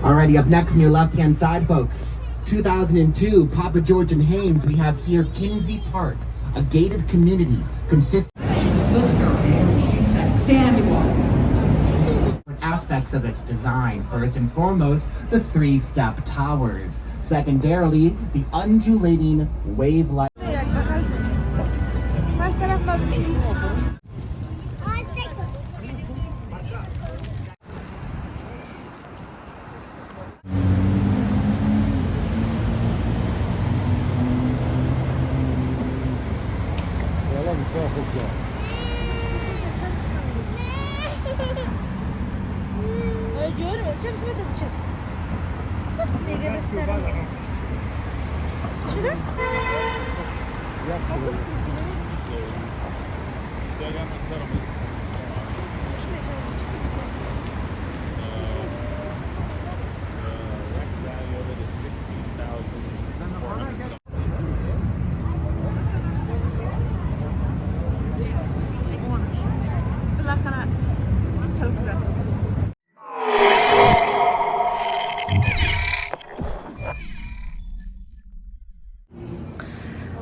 Alrighty, up next on your left-hand side, folks. 2002, Papa George and Haynes. We have here Kinsey Park, a gated community consisting aspects of its design. First and foremost, the three-step towers. Secondarily, the undulating wave-like.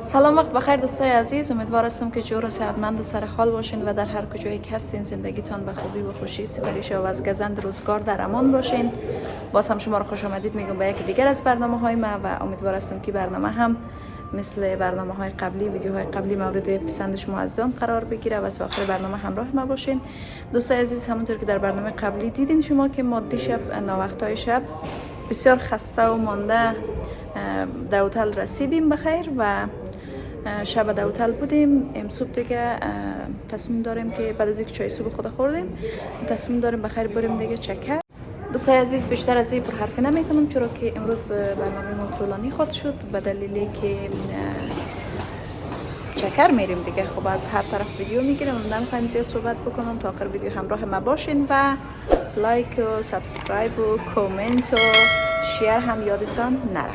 سلام، وقت بخیر دوستای عزیز. امیدوار هستم که جور و صحتمند و سر حال باشین و در هر کجایی که هستین زندگیتان به خوبی و خوشی سپری شه و از گزند روزگار در امان باشین. باز هم شما رو خوش آمدید میگم به یکی دیگر از برنامه‌های ما و امیدوار هستم که برنامه هم مثل برنامه‌های قبلی، ویدیوهای قبلی مورد پسند شما عزیزان قرار بگیره و تا آخر برنامه همراه ما باشین. دوستای عزیز، همونطور که در برنامه قبلی دیدین شما که ما دیشب ناوقتای شب بسیار خسته و مانده در هتل رسیدیم بخیر و شب در هتل بودیم. امروز دیگه تصمیم داریم که بعد از اینکه چای صبح خود خوردیم تصمیم داریم بخیر بریم دیگه چکر. دوستای عزیز، بیشتر از این پرحرفی نمیکنم چرا که امروز برنامه ما طولانی خود شد به دلیلی که چکر میریم دیگه. خب از هر طرف ویدیو میگیرم و نمیخوایم زیاد صحبت بکنم. تا آخر ویدیو همراه ما باشین و لایک و سابسکرایب و کامنت و شیر هم یادتان نره.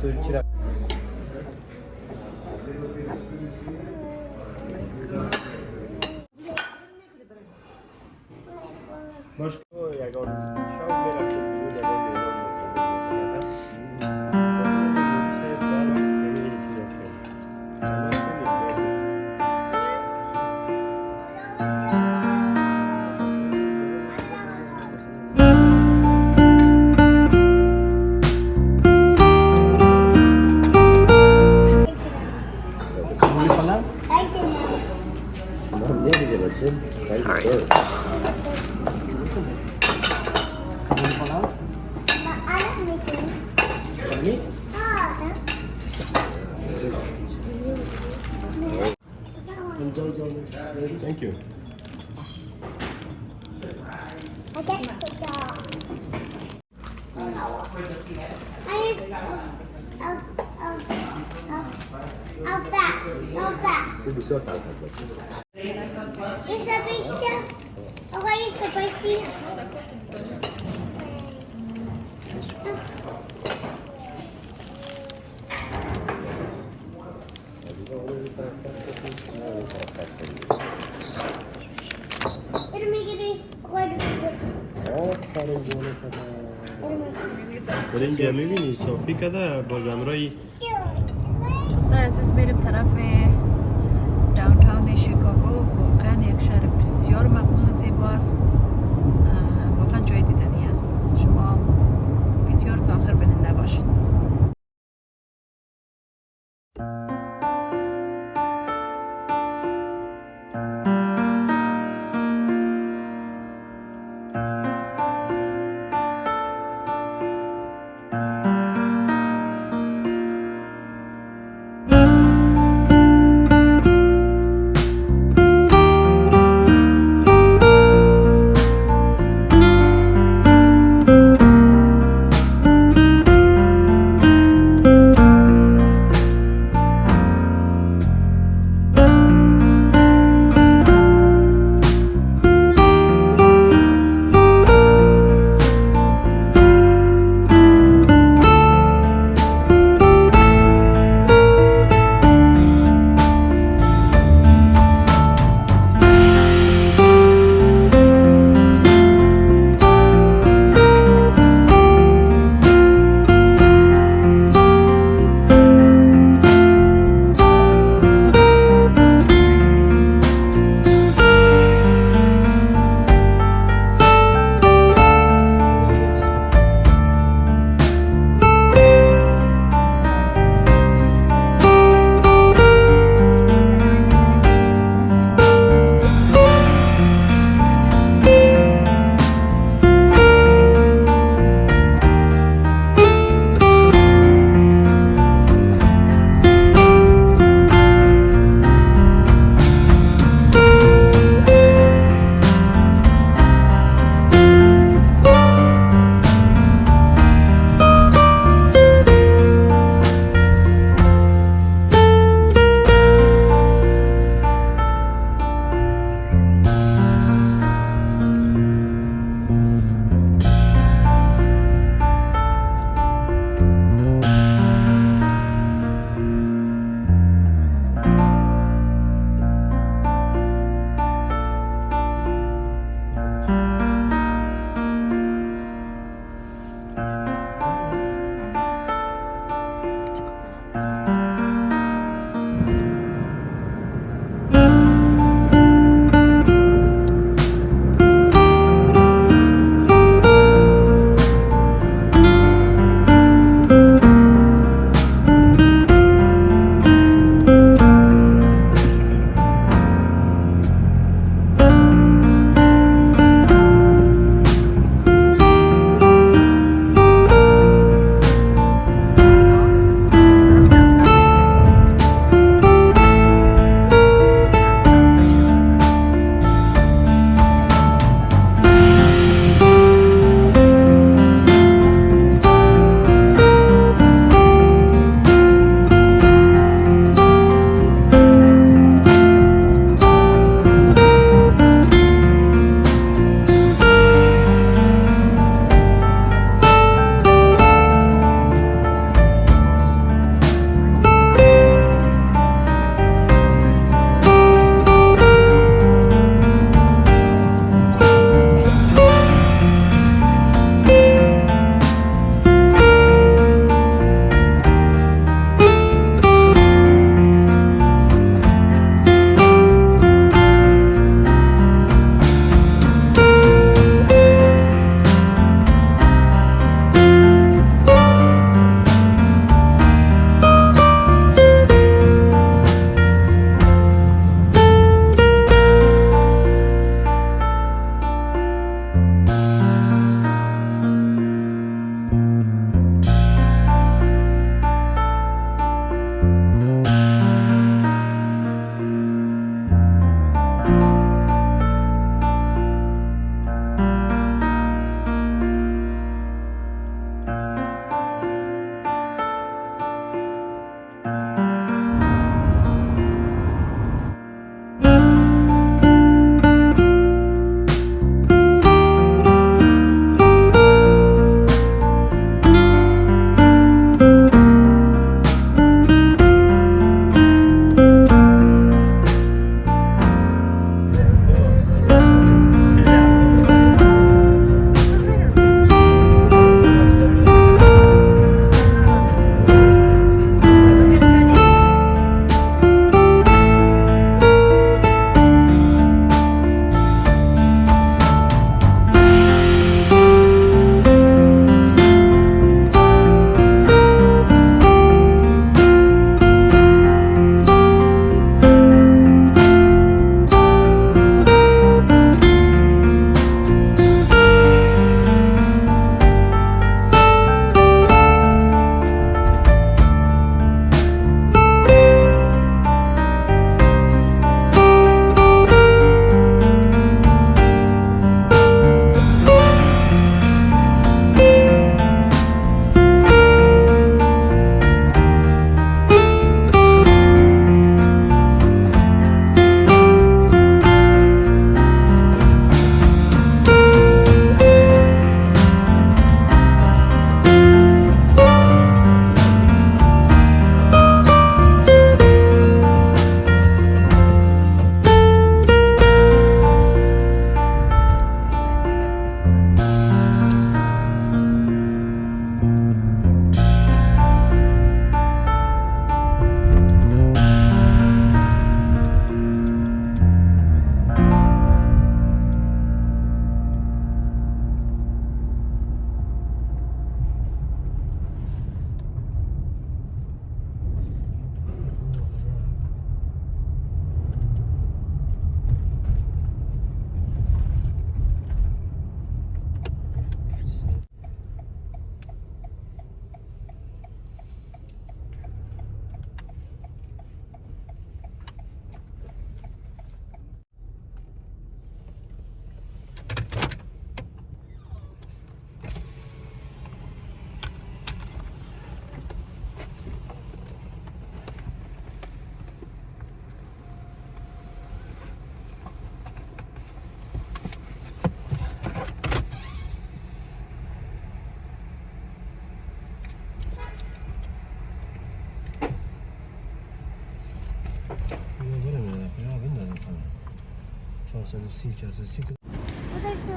تو چرا باش یگان شاو میرفت بیرون Sorry. Thank you. Ist er Bichter? Aber ist er Bichter? برنجه میبینی صافی کده با زمرایی دوستان عزیز میریم طرف داونتاون شیکاگو. واقعا یک شهر بسیار مقبول و زیبا است. واقعا جای دیدنی است. شما ویدیو رو تا آخر ببینید باشین.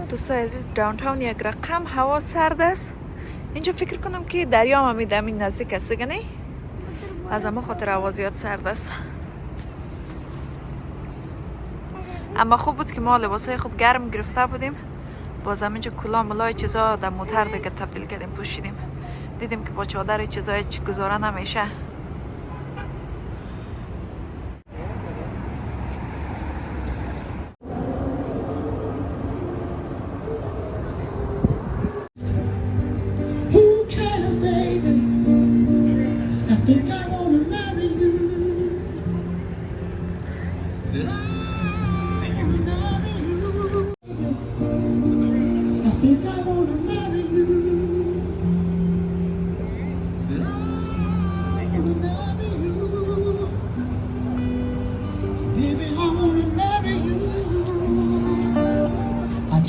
دوستان عزیز داونتاون یک رقم هوا سرد است. اینجا فکر کنم که دریا هم میدم این نزدیک است دیگه، نه؟ از اما خاطر هوا زیاد سرد است. اما خوب بود که ما لباسای خوب گرم گرفته بودیم. بازم اینجا کلا ملای چیزا در موتر دیگه تبدیل کردیم پوشیدیم. دیدیم که با چادر چیزای گذاره نمیشه.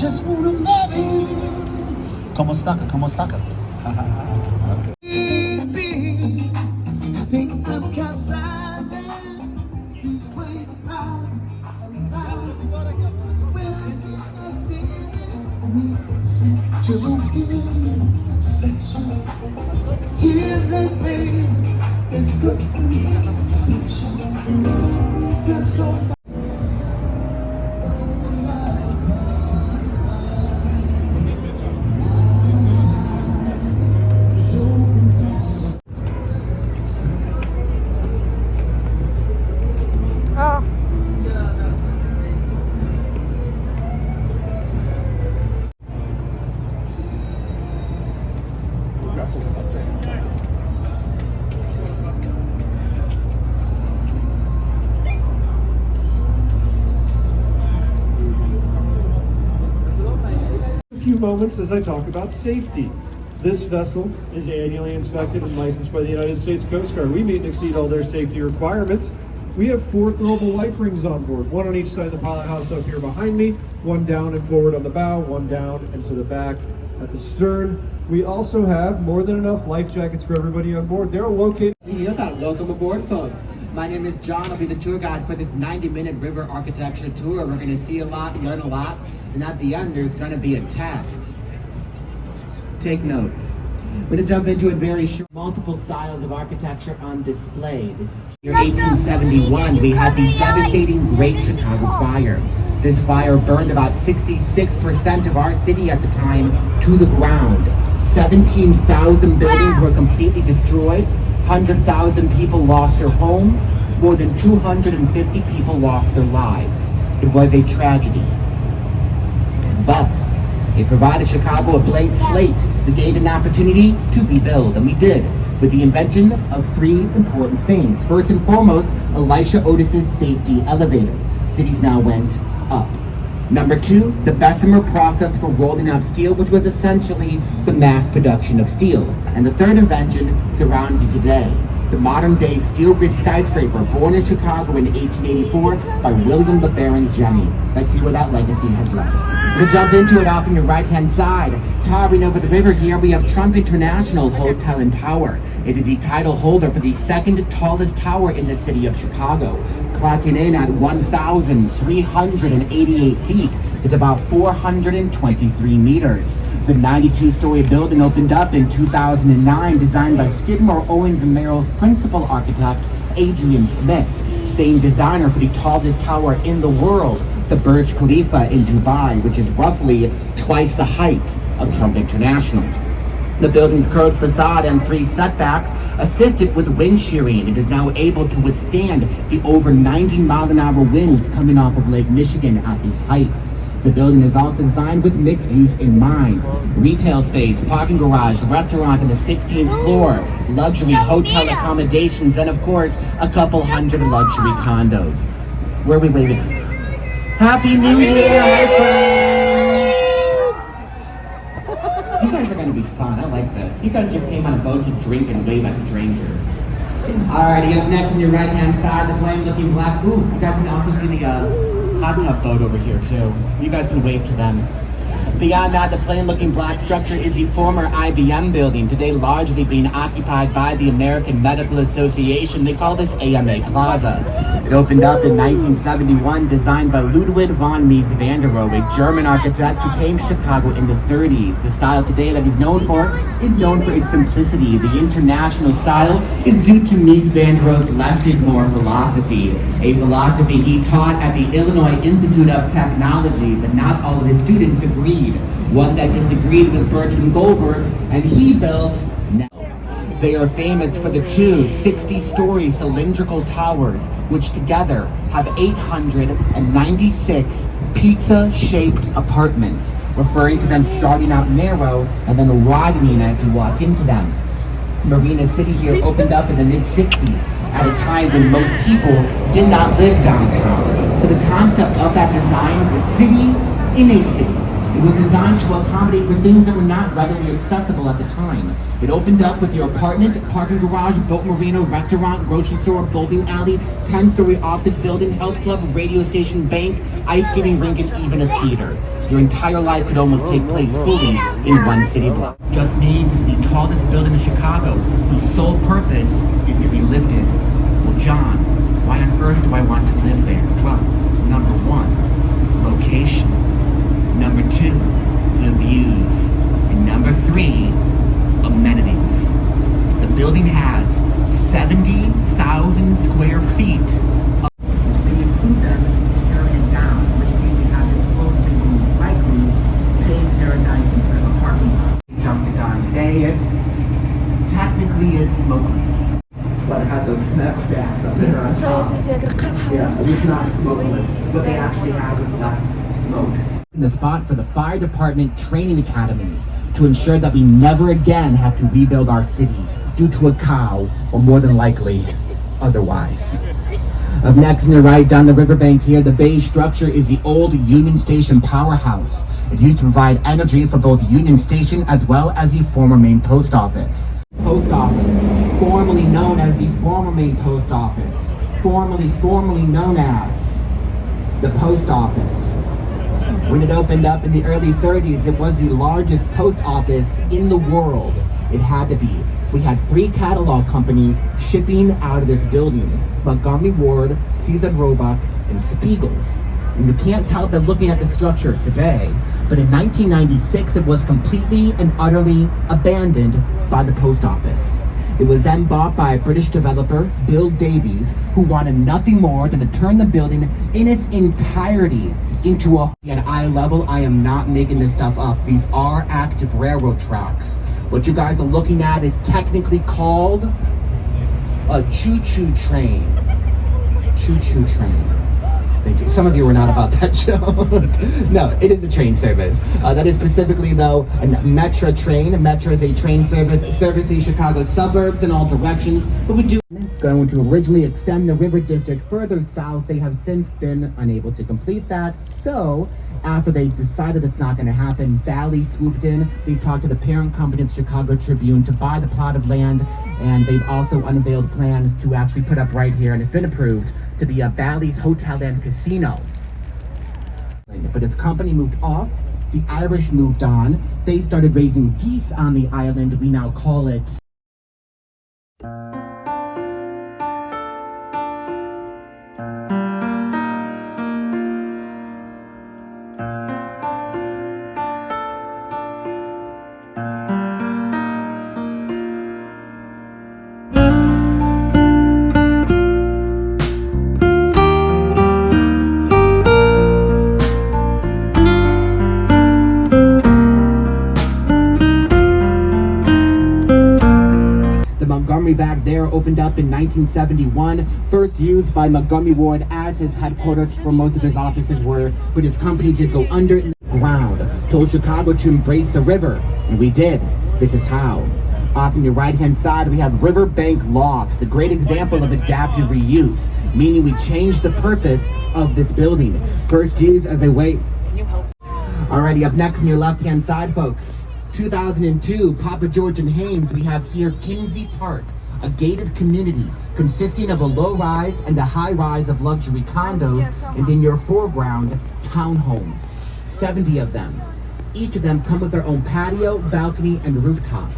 Just wanna marry you. Como staca, como staca. Baby, I think I'm capsizing. These waves rise and rise. Sexual healing, baby, it's good for me. Sexual, you're so fine. Moments as I talk about safety. This vessel is annually inspected and licensed by the United States Coast Guard. We meet and exceed all their safety requirements. We have 4 throwable life rings on board, one on each side of the pilot house up here behind me, one down and forward on the bow, one down and to the back at the stern. We also have more than enough life jackets for everybody on board. They're located. Welcome aboard, folks. My name is John. I'll be the tour guide for this 90-minute river architecture tour. We're going to see a lot, learn a lot, and at the end there's going to be a test. Take notes. We're going to jump into it very short. Multiple styles of architecture on display. This year 1871, we had the devastating Great Chicago Fire. This fire burned about 66% of our city at the time to the ground. 17,000 buildings were completely destroyed. 100,000 people lost their homes. More than 250 people lost their lives. It was a tragedy. But it provided Chicago a blank slate that gave an opportunity to rebuild, and we did, with the invention of 3 important things. First and foremost, Elisha Otis's safety elevator. Cities now went up. Number 2, the Bessemer process for rolling out steel, which was essentially the mass production of steel. And the third invention surrounds you today, the modern-day steel grid skyscraper born in Chicago in 1884 by William LeBaron Jennings. Let's see where that legacy has left. We'll jump into it off on your right-hand side. Towering over the river here, we have Trump International Hotel and Tower. It is the title holder for the second tallest tower in the city of Chicago, clocking in at 1,388 feet. It's about 423 meters. The 92-story building opened up in 2009, designed by Skidmore, Owens & Merrill's principal architect, Adrian Smith, same designer for the tallest tower in the world, the Burj Khalifa in Dubai, which is roughly twice the height of Trump International. The building's curved facade and 3 setbacks assisted with wind shearing. It is now able to withstand the over 90-mile-an-hour winds coming off of Lake Michigan at these heights. The building is also designed with mixed use in mind. Retail space, parking garage, restaurant on the 16th floor, luxury hotel accommodations, and of course, a couple hundred luxury condos. Where are we waiting? Happy New Year, my friends! You guys are going to be fun. I like this. You guys just came on a boat to drink and wave at strangers. Alrighty, up next on your right-hand side, the flame looking black. Ooh, you guys can also see the hot tub boat over here too. You guys can wave to them. Beyond that, the plain-looking black structure is the former IBM building, today largely being occupied by the American Medical Association. They call this AMA Plaza. It opened up in 1971, designed by Ludwig von Mies van der Rohe, a German architect who came to Chicago in the 30s. The style today that he's known for is known for its simplicity. The international style is due to Mies van der Rohe's less is more philosophy, a philosophy he taught at the Illinois Institute of Technology, but not all of his students agreed. One that disagreed was Bertrand Goldberg, and he built. They are famous for the two 60-story cylindrical towers, which together have 896 pizza-shaped apartments, referring to them starting out narrow and then widening as you walk into them. Marina City here opened up in the mid-60s at a time when most people did not live downtown. So the concept of that design was city in a city. It was designed to accommodate for things that were not readily accessible at the time. It opened up with your apartment, parking garage, boat marina, restaurant, grocery store, bowling alley, 10-story office building, health club, radio station, bank, ice skating rink, and even a theater. Your entire life could almost take place fully in one city block. Just named the tallest building in Chicago, whose sole purpose is to be lifted. Well, John, why on earth do I want to live there? Well, number one, location. Number two, the views. And number three, amenities. The building has 70,000 square feet. They include them tearing down, which means you have this closely roof, like roof, paved paradise instead of a parking lot. Jumped it on today, technically it's locally. But it has those smack stacks up there on top. Yeah, it's not smokeless. What they actually have is not smoke. The spot for the fire department training academy to ensure that we never again have to rebuild our city due to a cow or more than likely otherwise. Up next on the right down the riverbank here, the beige structure is the old Union Station powerhouse. It used to provide energy for both Union Station as well as the former main post office. Post office, formerly known as the former main post office, formerly known as the post office. When it opened up in the early 30s, it was the largest post office in the world. It had to be. We had 3 catalog companies shipping out of this building: Montgomery Ward, Caesar Roebuck, and Spiegel's. And you can't tell by looking at the structure today, but in 1996 it was completely and utterly abandoned by the post office. It was then bought by a British developer, Bill Davies, who wanted nothing more than to turn the building in its entirety into a... At eye level, I am not making this stuff up. These are active railroad tracks. What you guys are looking at is technically called a choo-choo train. Choo-choo train. Thank you. Some of you were not about that joke. No, it is a train service. That is specifically, though, a Metro train. A Metro is a train service servicing Chicago's suburbs in all directions. But we do going to originally extend the river district further south. They have since been unable to complete that. So, after they decided it's not going to happen, Valley swooped in. They talked to the parent company of the Chicago Tribune to buy the plot of land, and they've also unveiled plans to actually put up right here, and it's been approved to be a Bally's Hotel and Casino. But as company moved off, the Irish moved on. They started raising geese on the island. We now call it back there, opened up in 1971, first used by Montgomery Ward as his headquarters where most of his offices were, but his company did go under in the ground, told Chicago to embrace the river, and we did. This is how. Off on your right-hand side, we have Riverbank Lofts, a great example of adaptive reuse, meaning we changed the purpose of this building. First used as a way... Alrighty, up next on your left-hand side, folks, 2002, Papa George and Haynes, we have here Kinsey Park, a gated community consisting of a low-rise and a high-rise of luxury condos, and in your foreground, townhomes, 70 of them. Each of them come with their own patio, balcony, and rooftop.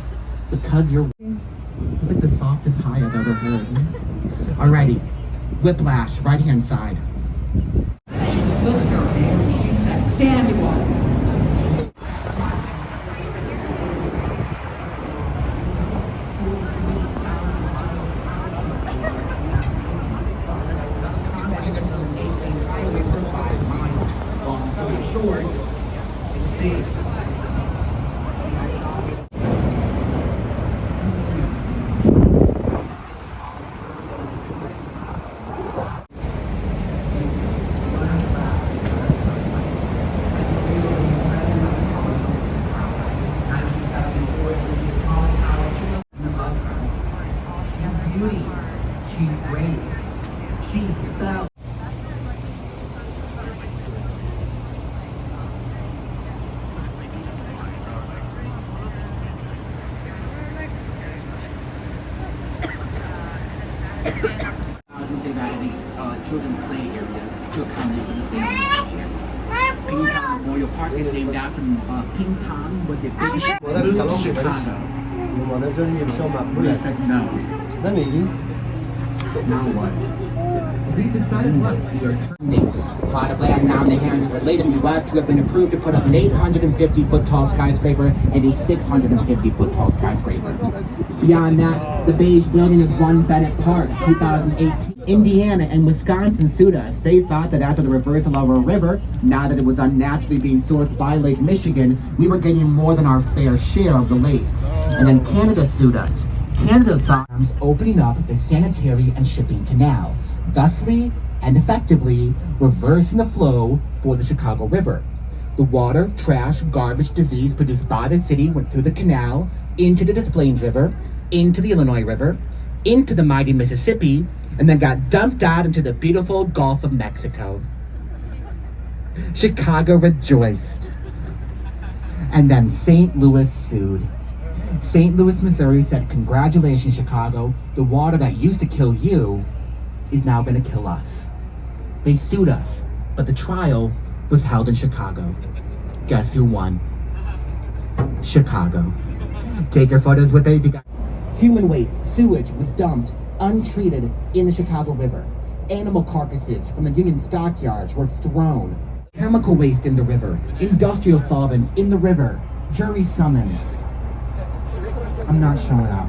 Because you're... It's like the softest high I've ever heard. Alrighty. Whiplash, right-hand side. Stand you up. She's great. She's so... They've added children's play area to accommodate the Ping Pong Memorial Park is named after Ping Pong was the biggest moved to Chicago. Yes, no. Now what? We decided what? We are turning a plot of land now in the hands of the late U.S. to have been approved to put up an 850-foot tall skyscraper and a 650-foot tall skyscraper. Beyond that, the beige building is One Bennett Park, 2018. Indiana and Wisconsin sued us. They thought that after the reversal of our river, now that it was unnaturally being sourced by Lake Michigan, we were getting more than our fair share of the lake. And then Canada sued us. Canada thought opening up the sanitary and shipping canal, thusly and effectively reversing the flow for the Chicago River. The water, trash, garbage, disease produced by the city went through the canal, into the Des Plaines River, into the Illinois River, into the mighty Mississippi, and then got dumped out into the beautiful Gulf of Mexico. Chicago rejoiced. And then St. Louis sued. St. Louis, Missouri said, "Congratulations, Chicago. The water that used to kill you is now going to kill us." They sued us, but the trial was held in Chicago. Guess who won? Chicago. Take your photos with it. Human waste, sewage was dumped, untreated, in the Chicago River. Animal carcasses from the Union stockyards were thrown. Chemical waste in the river. Industrial solvents in the river. Jury summons. I'm not showing up.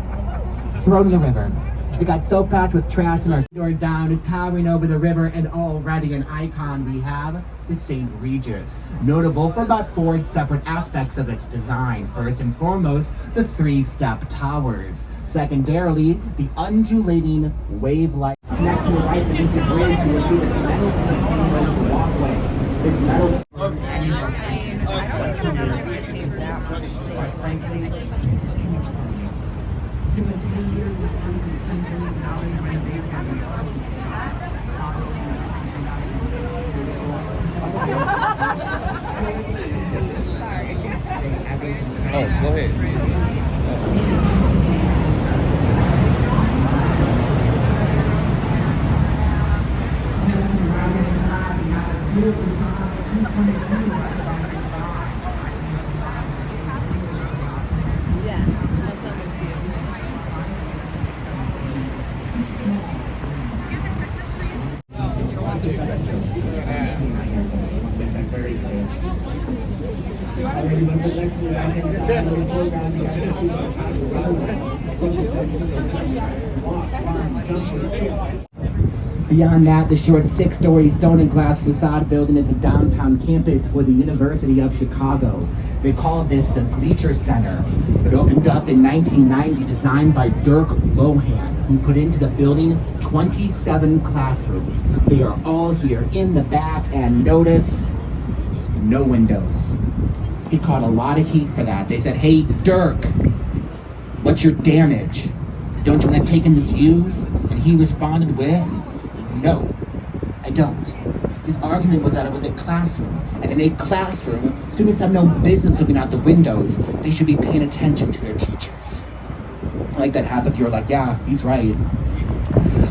Thrown in the river. It got so packed with trash and our doors down, towering over the river, and already an icon we have, the St. Regis. Notable for about 4 separate aspects of its design. First and foremost, the 3-step towers. Secondarily, the undulating wave-like. Next to the right is the bridge, you will see the metal walkway. This metal... Oh, go ahead. Yeah, I'll send them to you. Beyond that, the short 6-story stone and glass facade building is a downtown campus for the University of Chicago. They call this the Bleacher Center. It opened up in 1990, designed by Dirk Lohan, who put into the building 27 classrooms. They are all here in the back, and notice, no windows. He caught a lot of heat for that. They said, "Hey, Dirk, what's your damage? Don't you want to take in the views?" And he responded with, "No, I don't." His argument was that it was a classroom, and in a classroom, students have no business looking out the windows. They should be paying attention to their teachers. I like that half of you are like, yeah, he's right.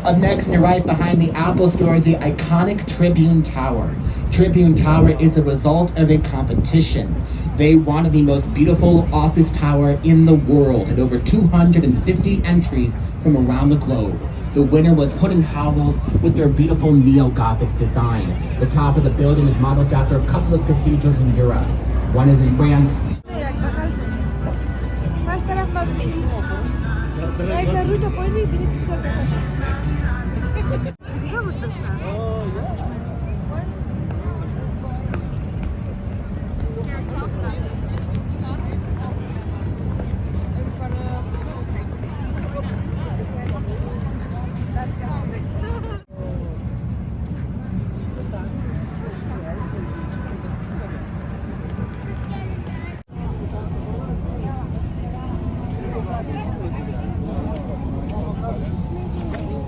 Up next, on your right, behind the Apple Store, is the iconic Tribune Tower. Tribune Tower is a result of a competition. They wanted the most beautiful office tower in the world, had over 250 entries from around the globe. The winner was put in hovels with their beautiful neo-Gothic design. The top of the building is modeled after a couple of cathedrals in Europe. One is in France.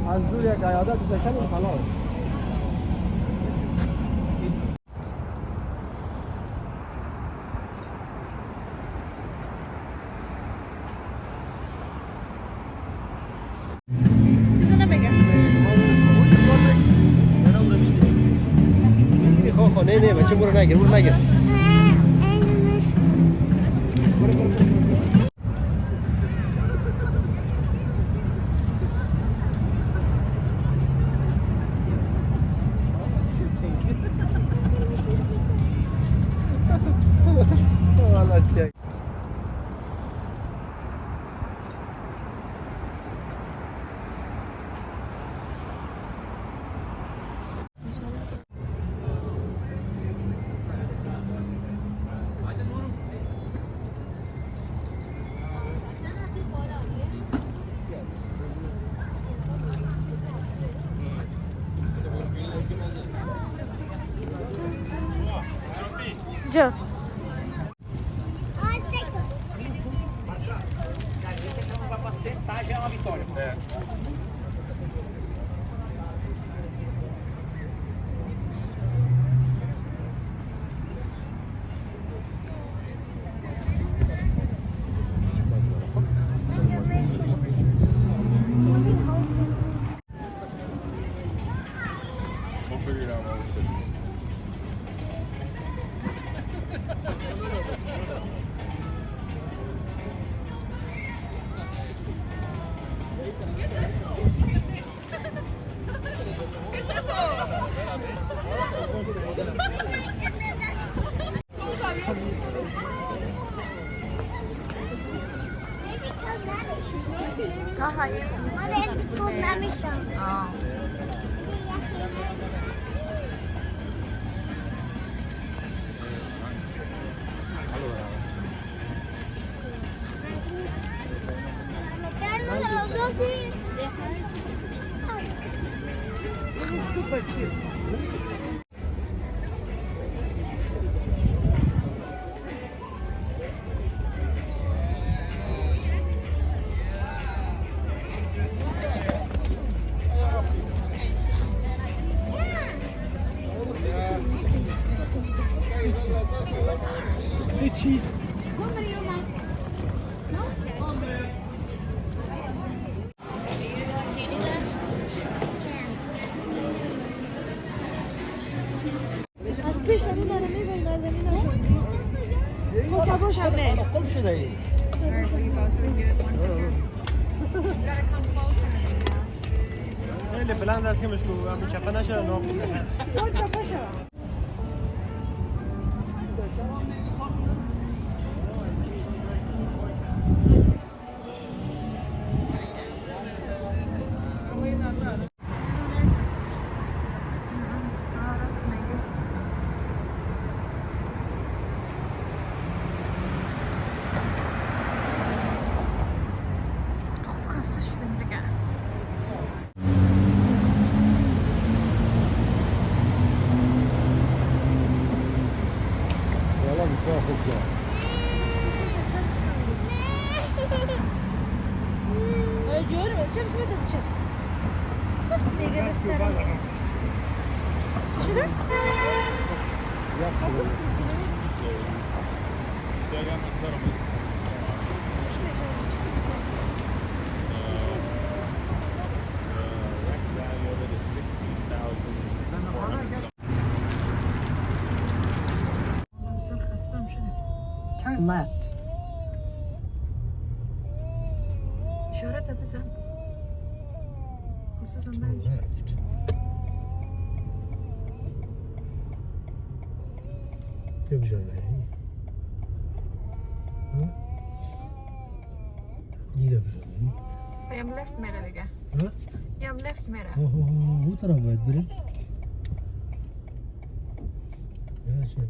از دور یک قیادت بکنیم خلاص. چیزی نمیگه. نه بچه برو نگیر Già. Super cute. Say cheese. از پیش رو داره میبین در زمین خوصا باشم به خوب شده ای خیلی بلند است که مشکل همی چپه نشه نام باید چپه شد چپس بده چپس چپس میگه دستم شده؟ خستم شده left. اشاره تا بزن. خصوصا من. Left. کجا بری؟ ها؟ اینجا بری؟ یم لفت میره دیگه. ها؟ یم لفت میره. او طرف باید بری؟ چه؟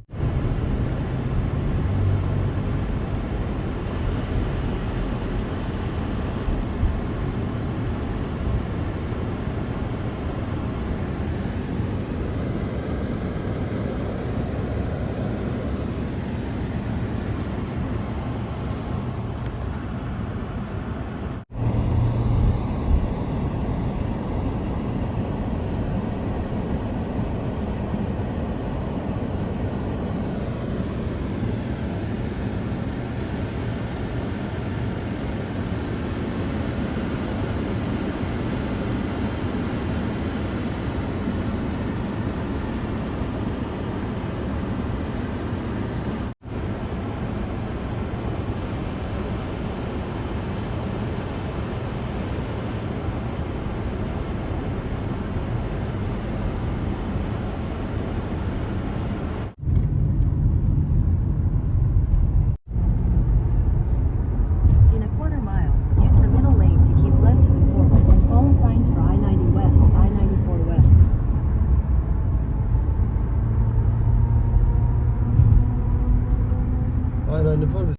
In a quarter mile, use the middle lane to keep left to the forward and follow signs for I-90 West, I-94 West. Aynen, ne var?